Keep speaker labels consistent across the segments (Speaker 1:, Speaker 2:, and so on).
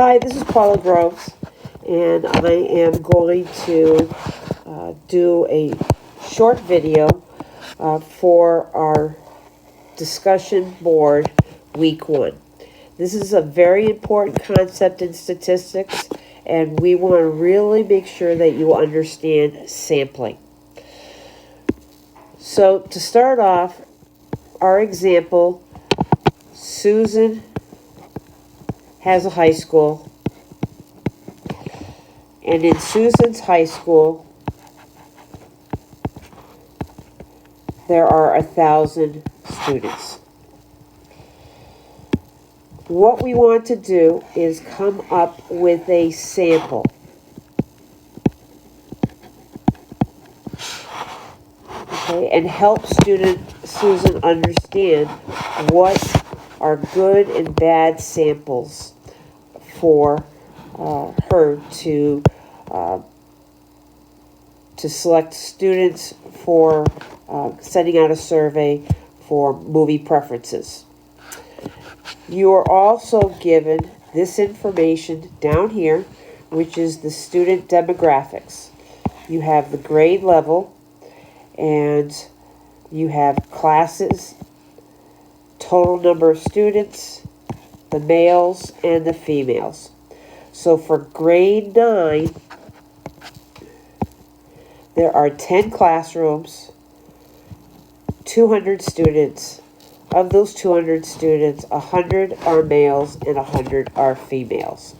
Speaker 1: Hi, this is Paula Groves, and I am going to do a short video for our discussion board week 1. This is a very important concept in statistics, and we want to really make sure that you understand sampling. So to start off, our example, Susan has a high school, and in Susan's high school there are 1,000 students. What we want to do is come up with a sample. Okay, and help Susan understand what are good and bad samples for her to select students for sending out a survey for movie preferences. You are also given this information down here, which is the student demographics. You have the grade level, and you have classes, total number of students, the males and the females. So for grade 9, there are 10 classrooms, 200 students. Of those 200 students, 100 are males and 100 are females.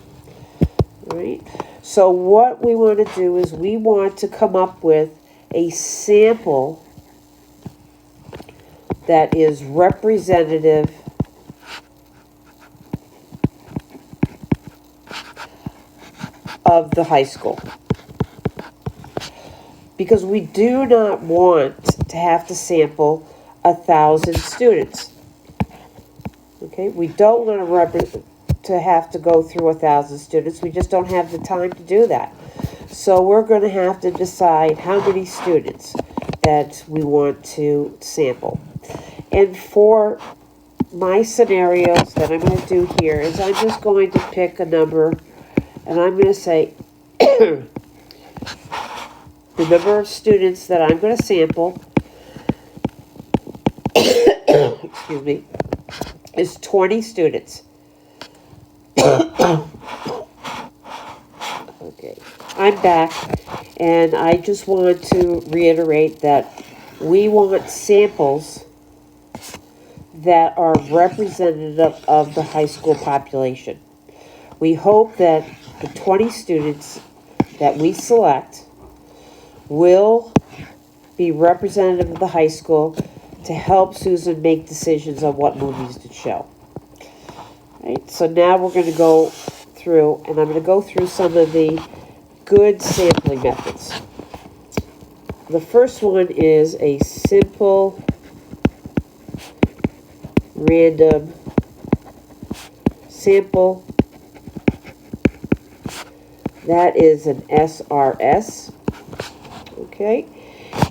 Speaker 1: Right? So what we want to do is we want to come up with a sample that is representative of the high school. Because we do not want to have to sample 1,000 students. Okay, we don't want to have to go through 1,000 students. We just don't have the time to do that. So we're going to have to decide how many students that we want to sample. And for my scenarios that I'm going to do here is I'm just going to pick a number, and I'm going to say the number of students that I'm going to sample excuse me, is 20 students. Okay, I'm back, and I just want to reiterate that we want samples that are representative of the high school population. We hope that the 20 students that we select will be representative of the high school to help Susan make decisions on what movies to show. Right, so now we're going to go through, and I'm going to go through some of the good sampling methods. The first one is a simple random sample. That is an SRS. Okay,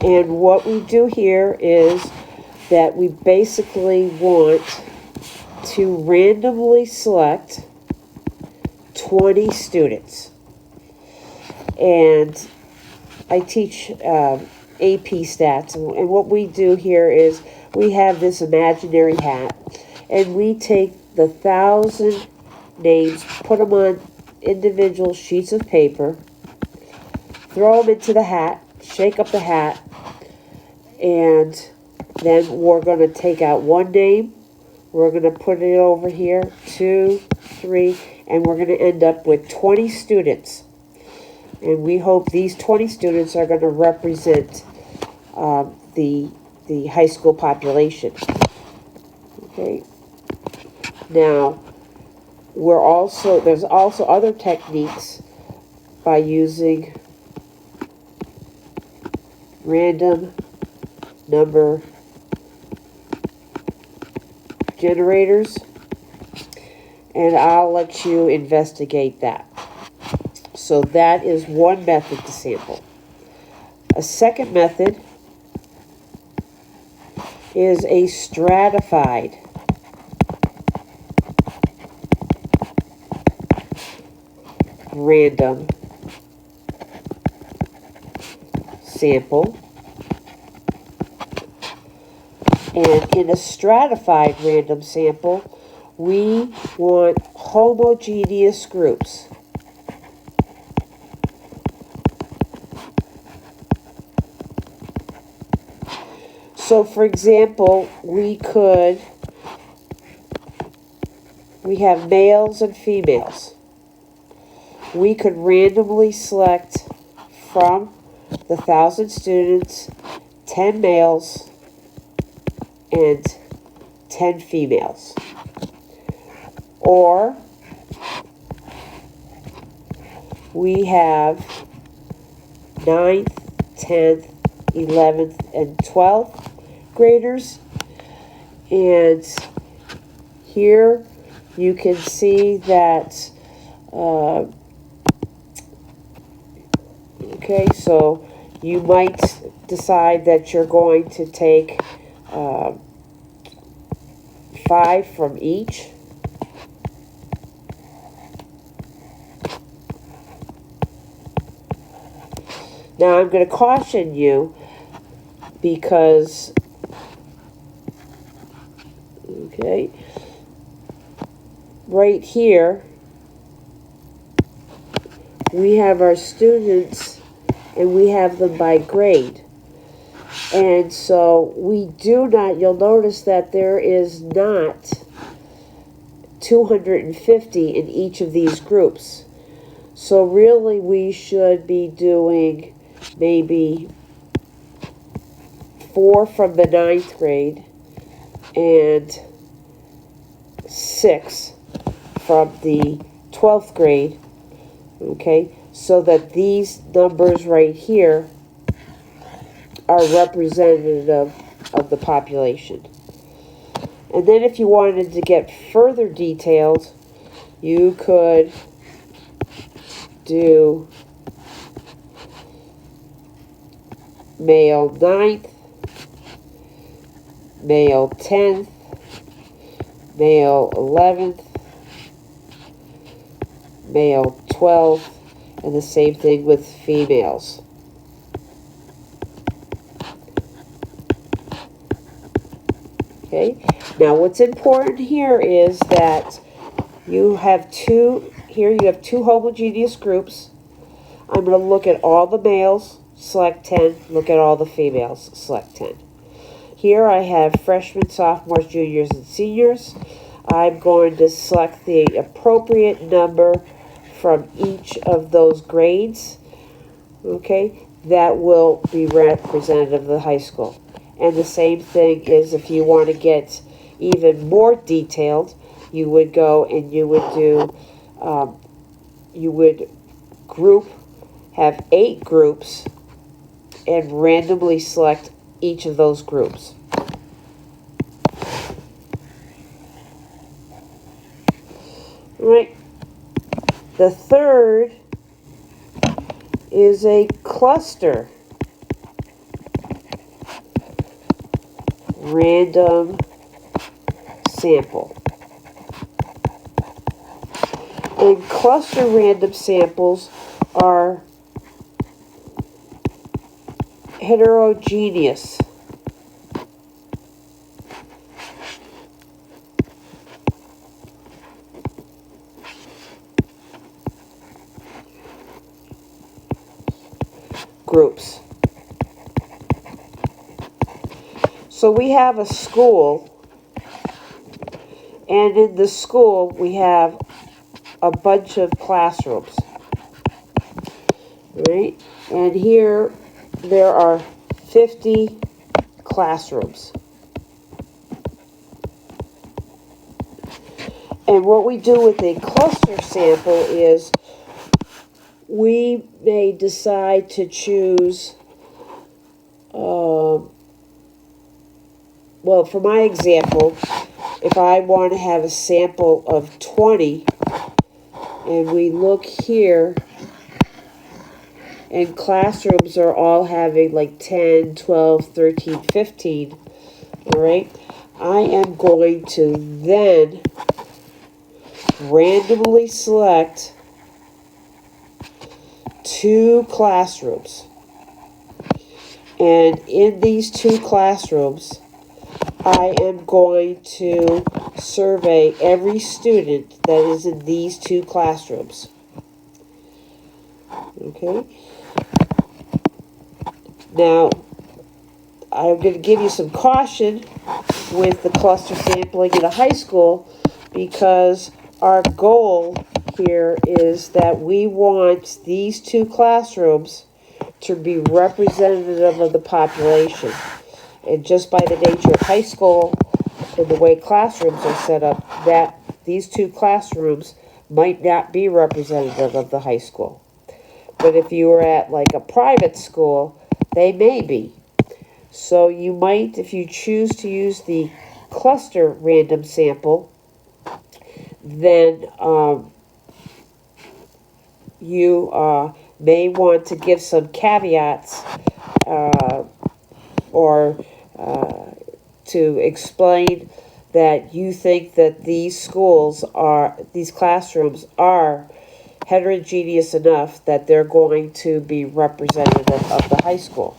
Speaker 1: and what we do here is that we basically want to randomly select 20 students. And I teach AP stats, and what we do here is we have this imaginary hat, and we take the 1,000 names, put them on individual sheets of paper, throw them into the hat, shake up the hat, and then we're going to take out one name, we're going to put it over here, 2, 3, and we're going to end up with 20 students. And we hope these 20 students are going to represent the high school population. Okay. Now, there's also other techniques by using random number generators, and I'll let you investigate that. So that is one method to sample. A second method is a stratified random sample. And in a stratified random sample, we want homogeneous groups. So for example, we have males and females. We could randomly select from the 1,000 students 10 males and 10 females. Or we have 9th, 10th, 11th, and 12th graders. And here you can see that, okay, so you might decide that you're going to take 5 from each. Now I'm going to caution you because, okay, right here we have our students and we have them by grade. And so we do not, you'll notice that there is not 250 in each of these groups. So really we should be doing maybe 4 from the 9th grade and 6 from the 12th grade, okay, so that these numbers right here are representative of the population. And then if you wanted to get further detailed, you could do male 9th, male 10th, male 11th, male 12th, and the same thing with females. Okay, now what's important here is that you have two homogeneous groups. I'm going to look at all the males, select 10, look at all the females, select 10. Here I have freshmen, sophomores, juniors, and seniors. I'm going to select the appropriate number from each of those grades, okay, that will be representative of the high school. And the same thing is if you want to get even more detailed, you would go and you would do, you would have 8 groups and randomly select each of those groups. All right. The third is a cluster random sample. And cluster random samples are heterogeneous. Groups. So we have a school, and in the school we have a bunch of classrooms, right? And here there are 50 classrooms. And what we do with a cluster sample is we may decide to choose, well, for my example, if I want to have a sample of 20, and we look here, and classrooms are all having like 10, 12, 13, 15, all right, I am going to then randomly select 2 classrooms. And in these 2 classrooms, I am going to survey every student that is in these 2 classrooms. Okay? Now, I'm going to give you some caution with the cluster sampling in a high school, because our goal here is that we want these 2 classrooms to be representative of the population. And just by the nature of high school and the way classrooms are set up, that these 2 classrooms might not be representative of the high school. But if you were at like a private school, they may be. So you might, if you choose to use the cluster random sample, then you may want to give some caveats or to explain that you think that these classrooms are heterogeneous enough that they're going to be representative of the high school.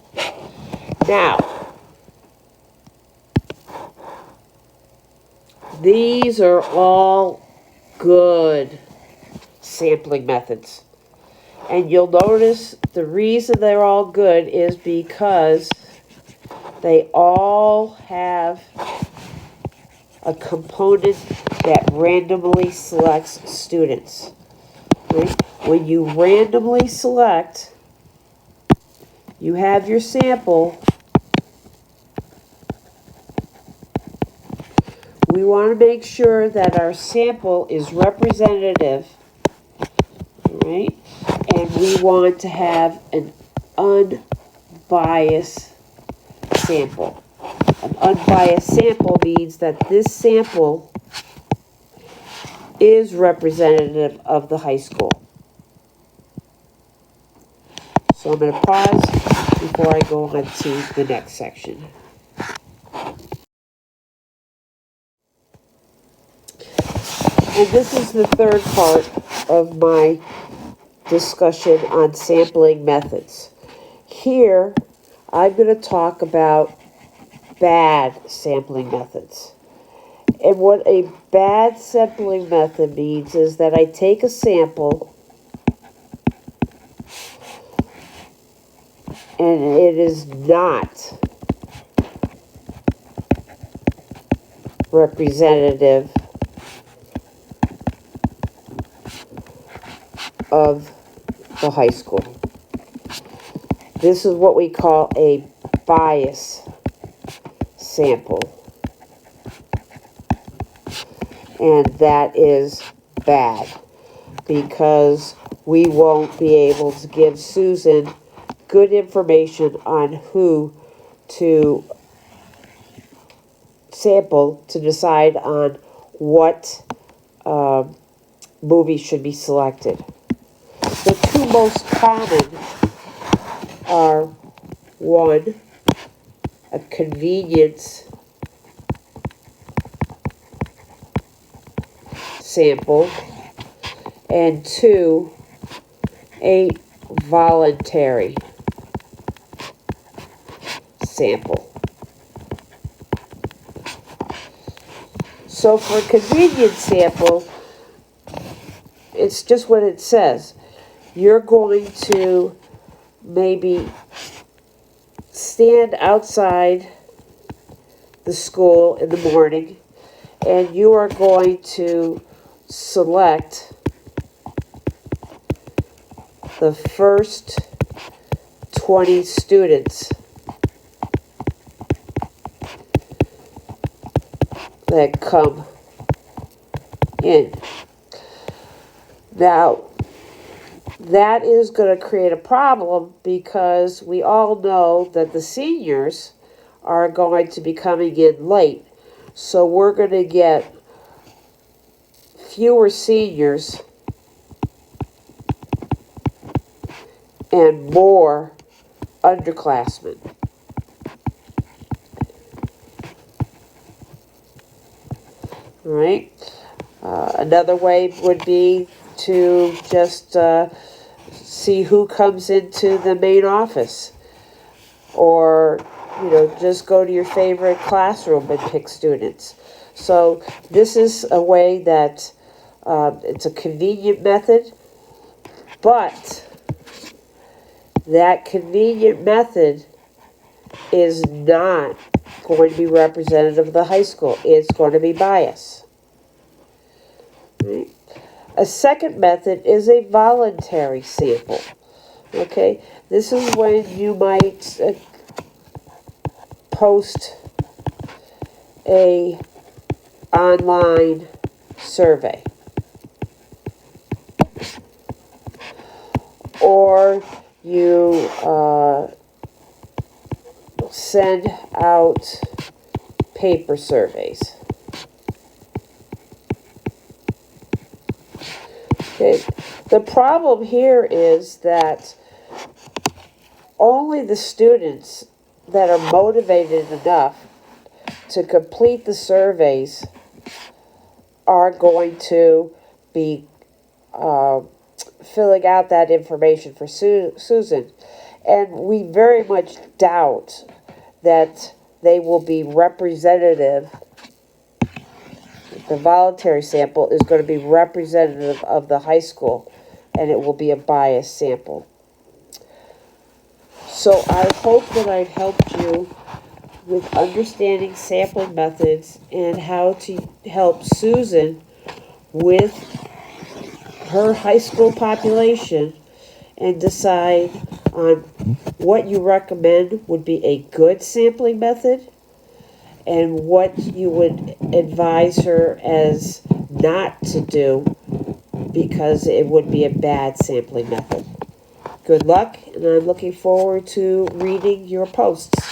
Speaker 1: Now, these are all good sampling methods. And you'll notice the reason they're all good is because they all have a component that randomly selects students. Right? When you randomly select, you have your sample. We want to make sure that our sample is representative, right? And we want to have an unbiased sample. An unbiased sample means that this sample is representative of the high school. So I'm going to pause before I go on to the next section. And this is the third part of my discussion on sampling methods. Here, I'm going to talk about bad sampling methods. And what a bad sampling method means is that I take a sample and it is not representative of the high school. This is what we call a bias sample. And that is bad because we won't be able to give Susan good information on who to sample to decide on what movie should be selected. The 2 most common are, 1, a convenience sample, and 2, a voluntary sample. So for a convenience sample, it's just what it says. You're going to maybe stand outside the school in the morning and you are going to select the first 20 students that come in. Now, that is going to create a problem because we all know that the seniors are going to be coming in late. So we're going to get fewer seniors and more underclassmen. All right. Another way would be to just see who comes into the main office, or just go to your favorite classroom and pick students. So this is a way that it's a convenient method, but that convenient method is not going to be representative of the high school. It's going to be biased. Right? A second method is a voluntary sample. Okay, this is when you might post a online survey, or you send out paper surveys. Okay. The problem here is that only the students that are motivated enough to complete the surveys are going to be filling out that information for Susan. And we very much doubt that they will be representative. The voluntary sample is going to be representative of the high school, and it will be a biased sample. So I hope that I've helped you with understanding sampling methods and how to help Susan with her high school population and decide on what you recommend would be a good sampling method and what you would advise her as not to do because it would be a bad sampling method. Good luck, and I'm looking forward to reading your posts.